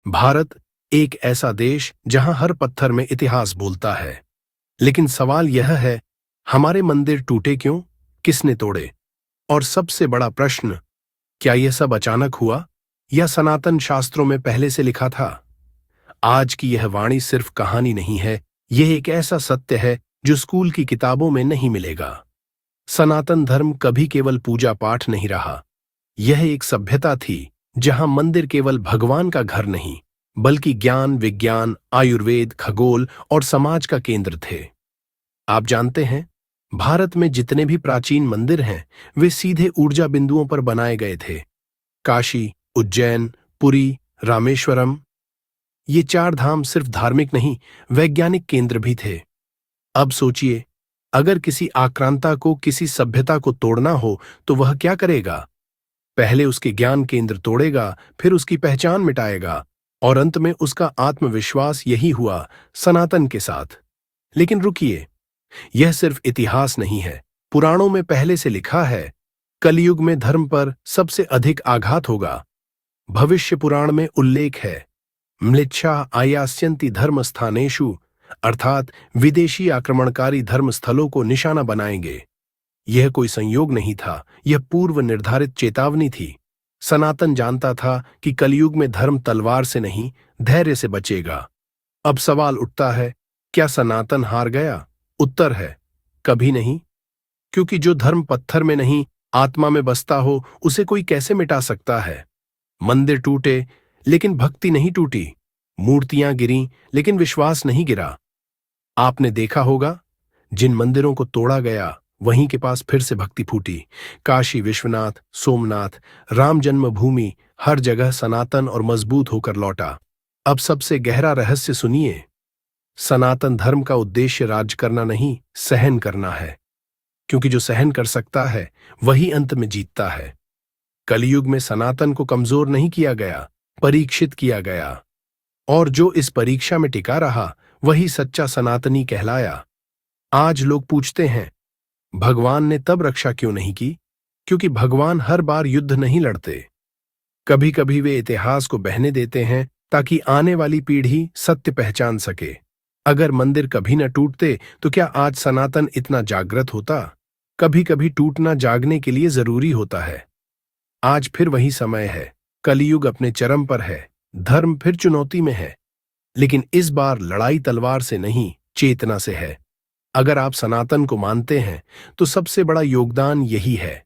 भारत एक ऐसा देश जहां हर पत्थर में इतिहास बोलता है। लेकिन सवाल यह है, हमारे मंदिर टूटे क्यों, किसने तोड़े? और सबसे बड़ा प्रश्न, क्या यह सब अचानक हुआ या सनातन शास्त्रों में पहले से लिखा था? आज की यह वाणी सिर्फ कहानी नहीं है, यह एक ऐसा सत्य है जो स्कूल की किताबों में नहीं मिलेगा। सनातन धर्म कभी केवल पूजा पाठ नहीं रहा। यह एक सभ्यता थी जहां मंदिर केवल भगवान का घर नहीं, बल्कि ज्ञान, विज्ञान, आयुर्वेद, खगोल और समाज का केंद्र थे। आप जानते हैं, भारत में जितने भी प्राचीन मंदिर हैं, वे सीधे ऊर्जा बिंदुओं पर बनाए गए थे। काशी, उज्जैन, पुरी, रामेश्वरम, ये चार धाम सिर्फ धार्मिक नहीं, वैज्ञानिक केंद्र भी थे। अब सोचिए, अगर किसी आक्रांता को किसी सभ्यता को तोड़ना हो तो वह क्या करेगा? पहले उसके ज्ञान केंद्र तोड़ेगा, फिर उसकी पहचान मिटाएगा, और अंत में उसका आत्मविश्वास। यही हुआ सनातन के साथ। लेकिन रुकिए, यह सिर्फ इतिहास नहीं है, पुराणों में पहले से लिखा है, कलयुग में धर्म पर सबसे अधिक आघात होगा। भविष्य पुराण में उल्लेख है, म्लेच्छा आयास्यन्ति धर्म स्थानेषु, अर्थात विदेशी आक्रमणकारी धर्म स्थलों को निशाना बनाएंगे। यह कोई संयोग नहीं था, यह पूर्व निर्धारित चेतावनी थी। सनातन जानता था कि कलयुग में धर्म तलवार से नहीं, धैर्य से बचेगा। अब सवाल उठता है, क्या सनातन हार गया? उत्तर है, कभी नहीं। क्योंकि जो धर्म पत्थर में नहीं, आत्मा में बसता हो, उसे कोई कैसे मिटा सकता है? मंदिर टूटे, लेकिन भक्ति नहीं टूटी। मूर्तियां गिरीं, लेकिन विश्वास नहीं गिरा। आपने देखा होगा, जिन मंदिरों को तोड़ा गया, वहीं के पास फिर से भक्ति फूटी। काशी विश्वनाथ, सोमनाथ, राम जन्मभूमि, हर जगह सनातन और मजबूत होकर लौटा। अब सबसे गहरा रहस्य सुनिए, सनातन धर्म का उद्देश्य राज करना नहीं, सहन करना है। क्योंकि जो सहन कर सकता है, वही अंत में जीतता है। कलयुग में सनातन को कमजोर नहीं किया गया, परीक्षित किया गया। और जो इस परीक्षा में टिका रहा, वही सच्चा सनातनी कहलाया। आज लोग पूछते हैं, भगवान ने तब रक्षा क्यों नहीं की? क्योंकि भगवान हर बार युद्ध नहीं लड़ते। कभी कभी वे इतिहास को बहने देते हैं ताकि आने वाली पीढ़ी सत्य पहचान सके। अगर मंदिर कभी न टूटते तो क्या आज सनातन इतना जागृत होता? कभी कभी टूटना जागने के लिए जरूरी होता है। आज फिर वही समय है, कलयुग अपने चरम पर है, धर्म फिर चुनौती में है। लेकिन इस बार लड़ाई तलवार से नहीं, चेतना से है। अगर आप सनातन को मानते हैं तो सबसे बड़ा योगदान यही है,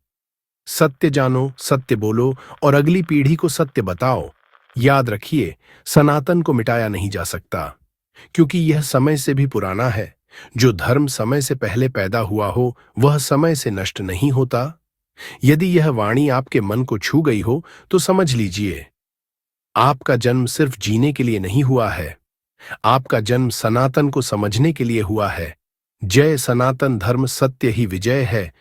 सत्य जानो, सत्य बोलो और अगली पीढ़ी को सत्य बताओ। याद रखिए, सनातन को मिटाया नहीं जा सकता, क्योंकि यह समय से भी पुराना है। जो धर्म समय से पहले पैदा हुआ हो, वह समय से नष्ट नहीं होता। यदि यह वाणी आपके मन को छू गई हो तो समझ लीजिए, आपका जन्म सिर्फ जीने के लिए नहीं हुआ है, आपका जन्म सनातन को समझने के लिए हुआ है। जय सनातन धर्म, सत्य ही विजय है।